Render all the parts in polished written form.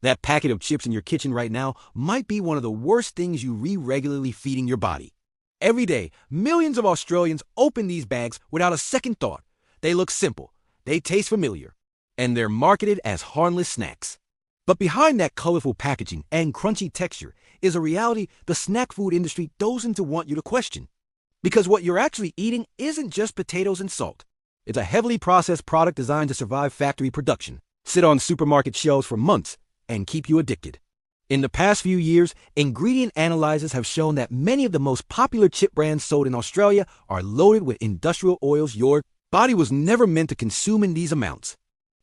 That packet of chips in your kitchen right now might be one of the worst things you regularly feeding your body. Every day, millions of Australians open these bags without a second thought. They look simple, they taste familiar, and they're marketed as harmless snacks. But behind that colorful packaging and crunchy texture is a reality the snack food industry doesn't want you to question. Because what you're actually eating isn't just potatoes and salt. It's a heavily processed product designed to survive factory production, sit on supermarket shelves for months, and keep you addicted. In the past few years, ingredient analyzers have shown that many of the most popular chip brands sold in Australia are loaded with industrial oils your body was never meant to consume in these amounts.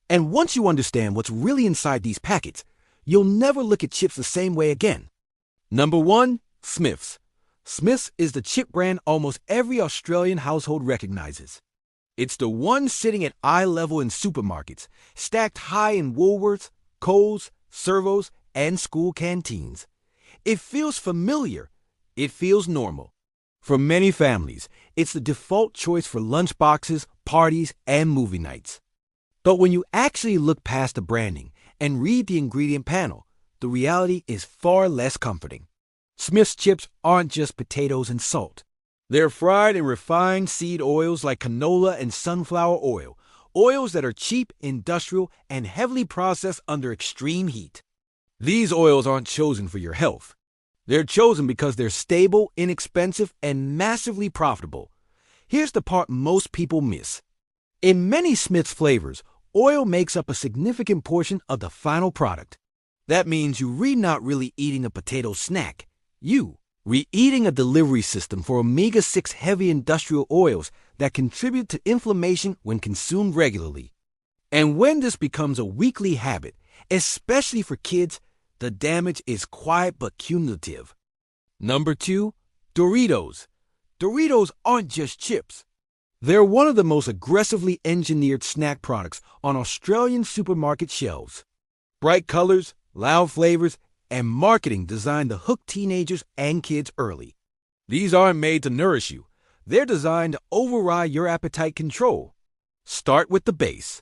And once you understand what's really inside these packets, you'll never look at chips the same way again. Number 1. Smith's. Smith's is the chip brand almost every Australian household recognizes. It's the one sitting at eye level in supermarkets, stacked high in Woolworths, Coles, servos, and school canteens. It feels familiar. It feels normal. For many families, it's the default choice for lunchboxes, parties, and movie nights. But when you actually look past the branding and read the ingredient panel, the reality is far less comforting. Smith's chips aren't just potatoes and salt. They're fried in refined seed oils like canola and sunflower oil, oils that are cheap, industrial, and heavily processed under extreme heat. These oils aren't chosen for your health. They're chosen because they're stable, inexpensive, and massively profitable. Here's the part most people miss. In many Smith's flavors, oil makes up a significant portion of the final product. That means you're not really eating a potato snack. You're eating a delivery system for omega-6 heavy industrial oils that contribute to inflammation when consumed regularly. And when this becomes a weekly habit, especially for kids, the damage is quiet but cumulative. Number 2. Doritos. Doritos aren't just chips. They're one of the most aggressively engineered snack products on Australian supermarket shelves. Bright colors, loud flavors, and marketing designed to hook teenagers and kids early. These aren't made to nourish you. They're designed to override your appetite control. Start with the base.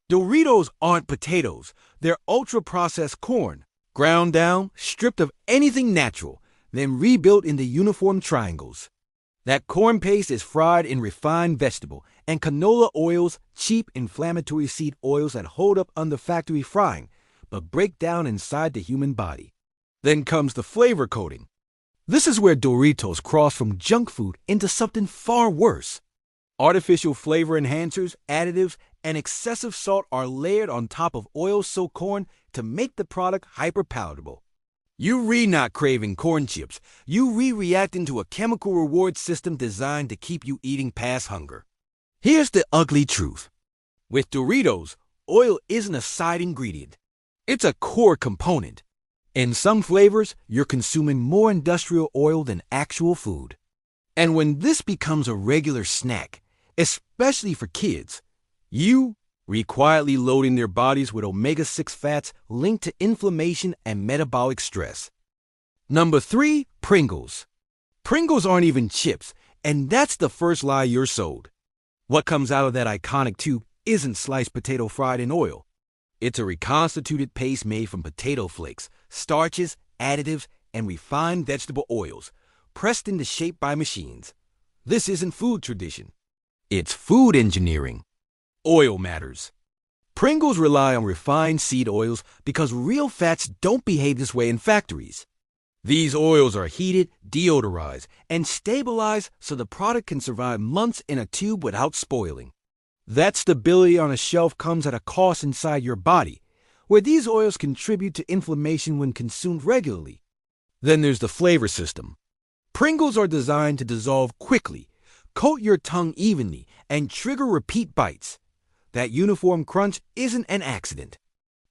Doritos aren't potatoes. They're ultra-processed corn, ground down, stripped of anything natural, then rebuilt into uniform triangles. That corn paste is fried in refined vegetable and canola oils, cheap inflammatory seed oils that hold up under factory frying, but break down inside the human body. Then comes the flavor coating. This is where Doritos cross from junk food into something far worse. Artificial flavor enhancers, additives, and excessive salt are layered on top of oil-soaked corn to make the product hyper-palatable. You not craving corn chips. You reacting to a chemical reward system designed to keep you eating past hunger. Here's the ugly truth. With Doritos, oil isn't a side ingredient. It's a core component. In some flavors, you're consuming more industrial oil than actual food. And when this becomes a regular snack, especially for kids, you quietly loading their bodies with omega-6 fats linked to inflammation and metabolic stress. Number 3, Pringles. Pringles aren't even chips, and that's the first lie you're sold. What comes out of that iconic tube isn't sliced potato fried in oil. It's a reconstituted paste made from potato flakes, starches, additives, and refined vegetable oils, pressed into shape by machines. This isn't food tradition. It's food engineering. Oil matters. Pringles rely on refined seed oils because real fats don't behave this way in factories. These oils are heated, deodorized, and stabilized so the product can survive months in a tube without spoiling. That stability on a shelf comes at a cost inside your body, where these oils contribute to inflammation when consumed regularly. Then there's the flavor system. Pringles are designed to dissolve quickly, coat your tongue evenly, and trigger repeat bites. That uniform crunch isn't an accident.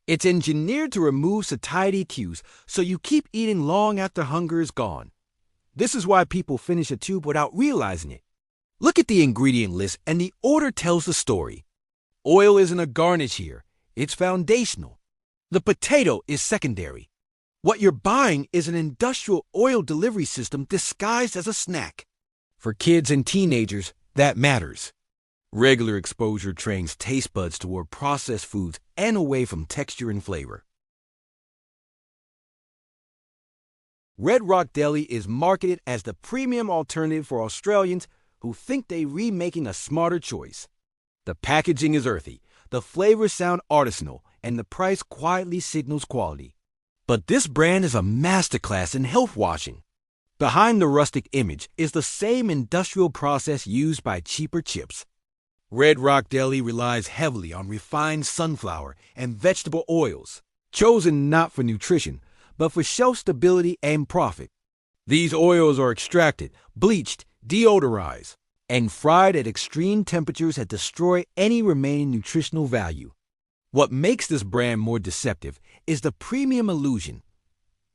It's engineered to remove satiety cues so you keep eating long after hunger is gone. This is why people finish a tube without realizing it. Look at the ingredient list and the order tells the story. Oil isn't a garnish here. It's foundational. The potato is secondary. What you're buying is an industrial oil delivery system disguised as a snack. For kids and teenagers, that matters. Regular exposure trains taste buds toward processed foods and away from texture and flavor. Red Rock Deli is marketed as the premium alternative for Australians who think they're remaking a smarter choice. The packaging is earthy, the flavors sound artisanal, and the price quietly signals quality. But this brand is a masterclass in health washing. Behind the rustic image is the same industrial process used by cheaper chips. Red Rock Deli relies heavily on refined sunflower and vegetable oils, chosen not for nutrition, but for shelf stability and profit. These oils are extracted, bleached, deodorized, and fried at extreme temperatures that destroy any remaining nutritional value. What makes this brand more deceptive is the premium illusion.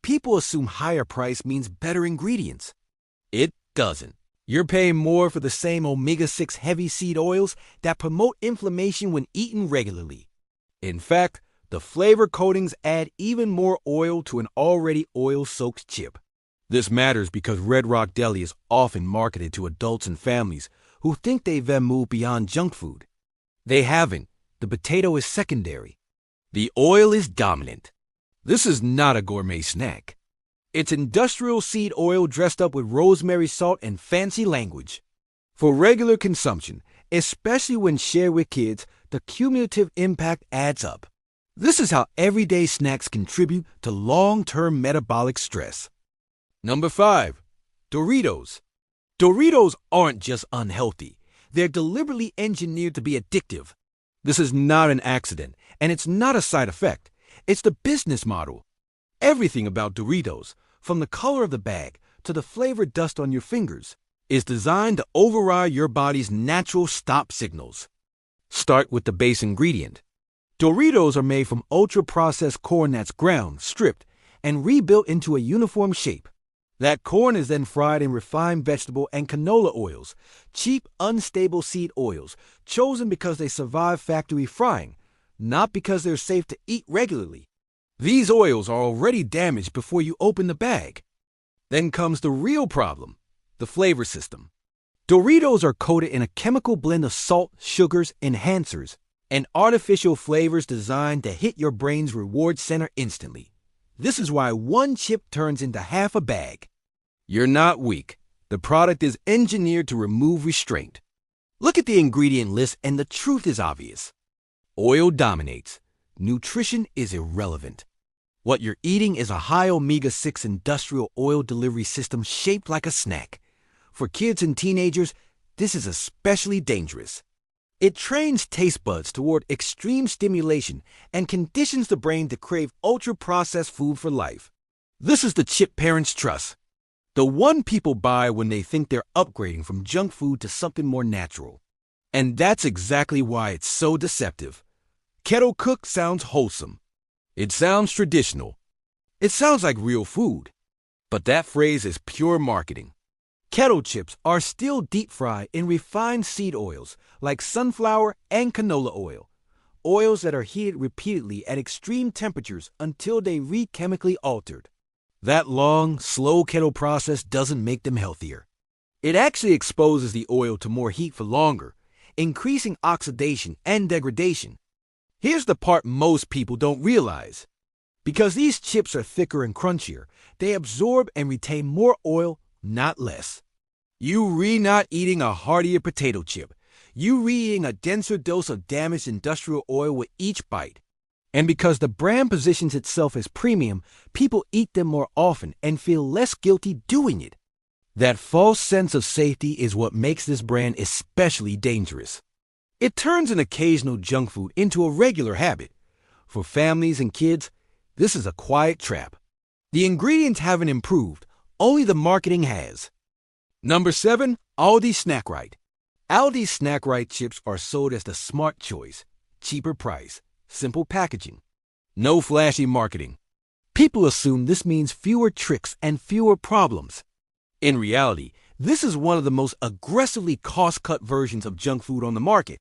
People assume higher price means better ingredients. It doesn't. You're paying more for the same omega-6 heavy seed oils that promote inflammation when eaten regularly. In fact, the flavor coatings add even more oil to an already oil-soaked chip. This matters because Red Rock Deli is often marketed to adults and families who think they've moved beyond junk food. They haven't. The potato is secondary. The oil is dominant. This is not a gourmet snack. It's industrial seed oil dressed up with rosemary salt and fancy language. For regular consumption, especially when shared with kids, the cumulative impact adds up. This is how everyday snacks contribute to long-term metabolic stress. Number 5. Doritos. Doritos aren't just unhealthy. They're deliberately engineered to be addictive. This is not an accident, and it's not a side effect. It's the business model. Everything about Doritos, from the color of the bag to the flavor dust on your fingers, is designed to override your body's natural stop signals. Start with the base ingredient. Doritos are made from ultra-processed corn that's ground, stripped, and rebuilt into a uniform shape. That corn is then fried in refined vegetable and canola oils, cheap, unstable seed oils, chosen because they survive factory frying, not because they're safe to eat regularly. These oils are already damaged before you open the bag. Then comes the real problem, the flavor system. Doritos are coated in a chemical blend of salt, sugars, enhancers, and artificial flavors designed to hit your brain's reward center instantly. This is why one chip turns into half a bag. You're not weak. The product is engineered to remove restraint. Look at the ingredient list and the truth is obvious. Oil dominates. Nutrition is irrelevant. What you're eating is a high omega-6 industrial oil delivery system shaped like a snack. For kids and teenagers, this is especially dangerous. It trains taste buds toward extreme stimulation and conditions the brain to crave ultra-processed food for life. This is the chip parents trust. The one people buy when they think they're upgrading from junk food to something more natural. And that's exactly why it's so deceptive. Kettle cooked sounds wholesome. It sounds traditional. It sounds like real food. But that phrase is pure marketing. Kettle chips are still deep fried in refined seed oils like sunflower and canola oil. Oils that are heated repeatedly at extreme temperatures until they re-chemically altered. That long, slow kettle process doesn't make them healthier. It actually exposes the oil to more heat for longer, increasing oxidation and degradation. Here's the part most people don't realize. Because these chips are thicker and crunchier, they absorb and retain more oil, not less. You not eating a heartier potato chip. You eating a denser dose of damaged industrial oil with each bite. And because the brand positions itself as premium, people eat them more often and feel less guilty doing it. That false sense of safety is what makes this brand especially dangerous. It turns an occasional junk food into a regular habit. For families and kids, this is a quiet trap. The ingredients haven't improved, only the marketing has. Number 7, Aldi Snack Right. Aldi's Snack Right chips are sold as the smart choice, cheaper price, simple packaging. No flashy marketing. People assume this means fewer tricks and fewer problems. In reality, this is one of the most aggressively cost-cut versions of junk food on the market.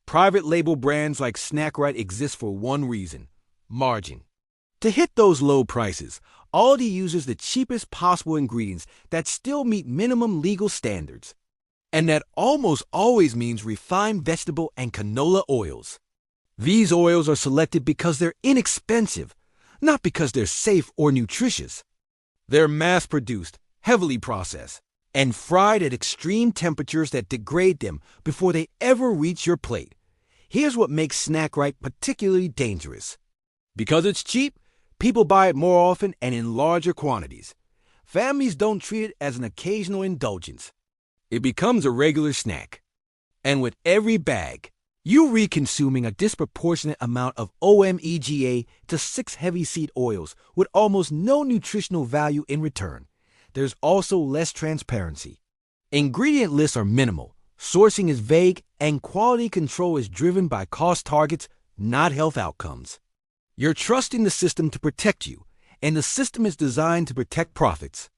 Private label brands like Snack Right exist for one reason: margin. To hit those low prices, Aldi uses the cheapest possible ingredients that still meet minimum legal standards. And that almost always means refined vegetable and canola oils. These oils are selected because they're inexpensive, not because they're safe or nutritious. They're mass-produced, heavily processed, and fried at extreme temperatures that degrade them before they ever reach your plate. Here's what makes snack right particularly dangerous. Because it's cheap, people buy it more often and in larger quantities. Families don't treat it as an occasional indulgence. It becomes a regular snack. And with every bag, you're reconsuming a disproportionate amount of omega to 6 heavy seed oils with almost no nutritional value in return. There's also less transparency. Ingredient lists are minimal, sourcing is vague, and quality control is driven by cost targets, not health outcomes. You're trusting the system to protect you, and the system is designed to protect profits.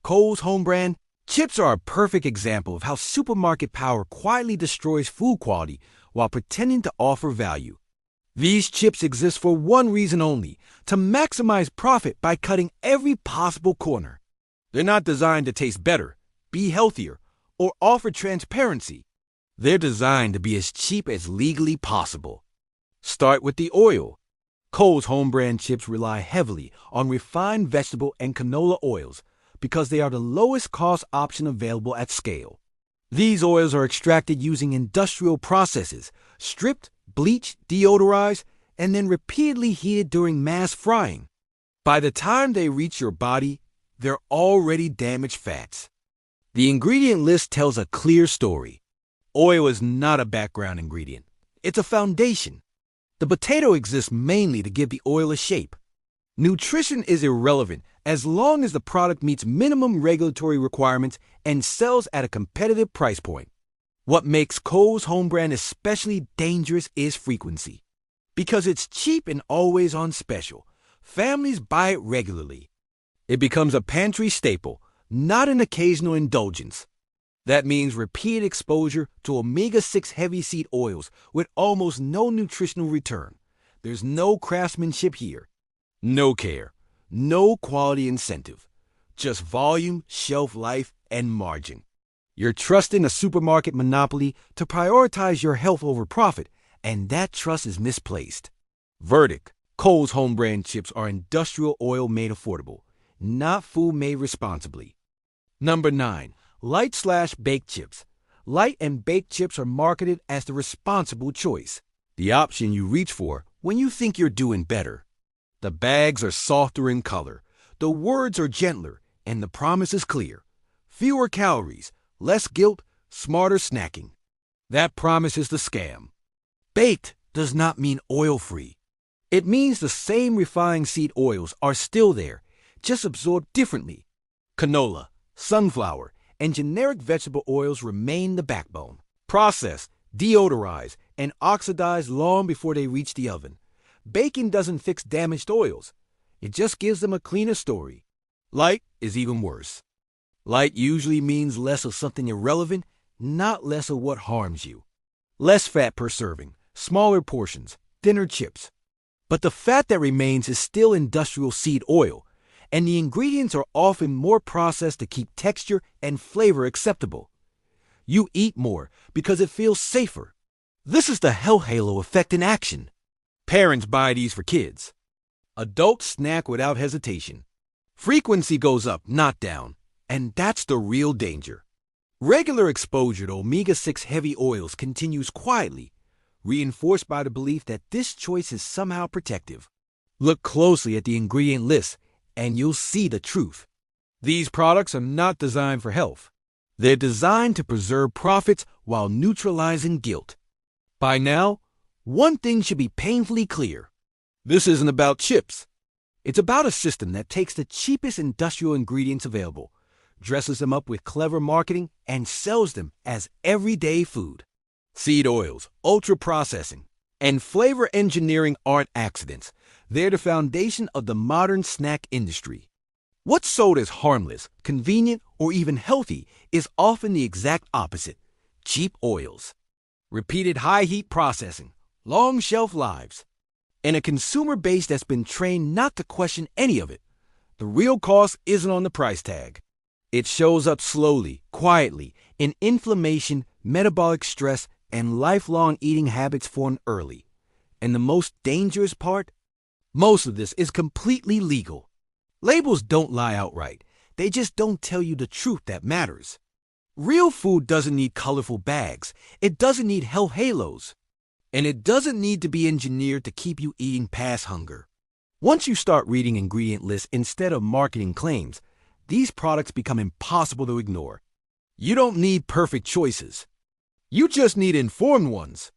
Coles home brand chips are a perfect example of how supermarket power quietly destroys food quality while pretending to offer value. These chips exist for one reason only: to maximize profit by cutting every possible corner. They're not designed to taste better, be healthier, or offer transparency. They're designed to be as cheap as legally possible. Start with the oil. Coles home brand chips rely heavily on refined vegetable and canola oils because they are the lowest cost option available at scale. These oils are extracted using industrial processes, stripped, bleached, deodorized, and then repeatedly heated during mass frying. By the time they reach your body, they're already damaged fats. The ingredient list tells a clear story. Oil is not a background ingredient. It's a foundation. The potato exists mainly to give the oil a shape. Nutrition is irrelevant as long as the product meets minimum regulatory requirements and sells at a competitive price point. What makes Coles home brand especially dangerous is frequency. Because it's cheap and always on special, families buy it regularly. It becomes a pantry staple, not an occasional indulgence. That means repeated exposure to omega-6 heavy seed oils with almost no nutritional return. There's no craftsmanship here, no care, no quality incentive, just volume, shelf life, and margin. You're trusting a supermarket monopoly to prioritize your health over profit, and that trust is misplaced. Verdict: Coles home brand chips are industrial oil made affordable, not food made responsibly. Number 9. Light/baked chips. Light and baked chips are marketed as the responsible choice, the option you reach for when you think you're doing better. The bags are softer in color, the words are gentler, and the promise is clear. Fewer calories, less guilt, smarter snacking. That promise is the scam. Baked does not mean oil-free. It means the same refined seed oils are still there, just absorbed differently. Canola, sunflower, and generic vegetable oils remain the backbone. Processed, deodorized, and oxidized long before they reach the oven. Baking doesn't fix damaged oils. It just gives them a cleaner story. Light is even worse. Light usually means less of something irrelevant, not less of what harms you. Less fat per serving, smaller portions, thinner chips. But the fat that remains is still industrial seed oil, and the ingredients are often more processed to keep texture and flavor acceptable. You eat more because it feels safer. This is the health halo effect in action. Parents buy these for kids. Adults snack without hesitation. Frequency goes up, not down, and that's the real danger. Regular exposure to omega-6 heavy oils continues quietly, reinforced by the belief that this choice is somehow protective. Look closely at the ingredient list, and you'll see the truth. These products are not designed for health. They're designed to preserve profits while neutralizing guilt. By now, one thing should be painfully clear. This isn't about chips. It's about a system that takes the cheapest industrial ingredients available, dresses them up with clever marketing, and sells them as everyday food. Seed oils, ultra-processing, and flavor engineering aren't accidents. They're the foundation of the modern snack industry. What's sold as harmless, convenient, or even healthy is often the exact opposite: cheap oils. Repeated high-heat processing, long shelf lives, and a consumer base that's been trained not to question any of it. The real cost isn't on the price tag. It shows up slowly, quietly, in inflammation, metabolic stress, and lifelong eating habits formed early. And the most dangerous part? Most of this is completely legal. Labels don't lie outright. They just don't tell you the truth that matters. Real food doesn't need colorful bags. It doesn't need health halos. And it doesn't need to be engineered to keep you eating past hunger. Once you start reading ingredient lists instead of marketing claims, these products become impossible to ignore. You don't need perfect choices. You just need informed ones.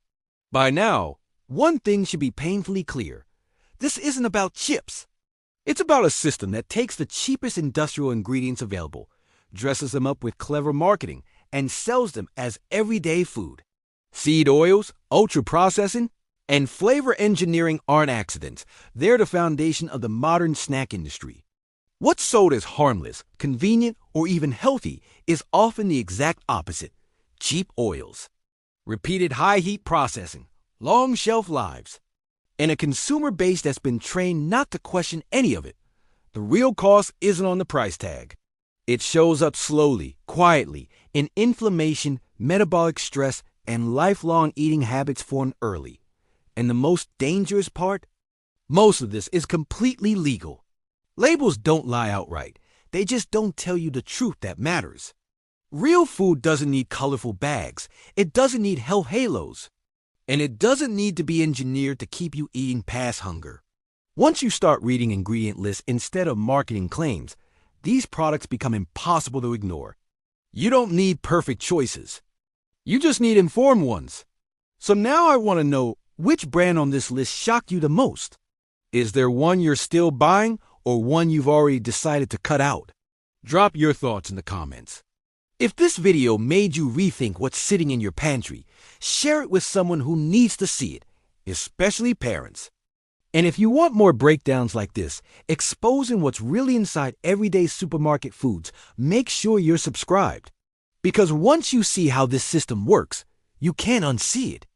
By now, one thing should be painfully clear. This isn't about chips. It's about a system that takes the cheapest industrial ingredients available, dresses them up with clever marketing, and sells them as everyday food. Seed oils, ultra-processing, and flavor engineering aren't accidents. They're the foundation of the modern snack industry. What's sold as harmless, convenient, or even healthy is often the exact opposite: cheap oils, repeated high-heat processing, long shelf lives, and a consumer base that's been trained not to question any of it. The real cost isn't on the price tag. It shows up slowly, quietly, in inflammation, metabolic stress, and lifelong eating habits formed early. And the most dangerous part? Most of this is completely legal. Labels don't lie outright. They just don't tell you the truth that matters. Real food doesn't need colorful bags. It doesn't need health halos. And it doesn't need to be engineered to keep you eating past hunger. Once you start reading ingredient lists instead of marketing claims, these products become impossible to ignore. You don't need perfect choices. You just need informed ones. So now I want to know, which brand on this list shocked you the most? Is there one you're still buying or one you've already decided to cut out? Drop your thoughts in the comments. If this video made you rethink what's sitting in your pantry, share it with someone who needs to see it, especially parents. And if you want more breakdowns like this, exposing what's really inside everyday supermarket foods, make sure you're subscribed. Because once you see how this system works, you can't unsee it.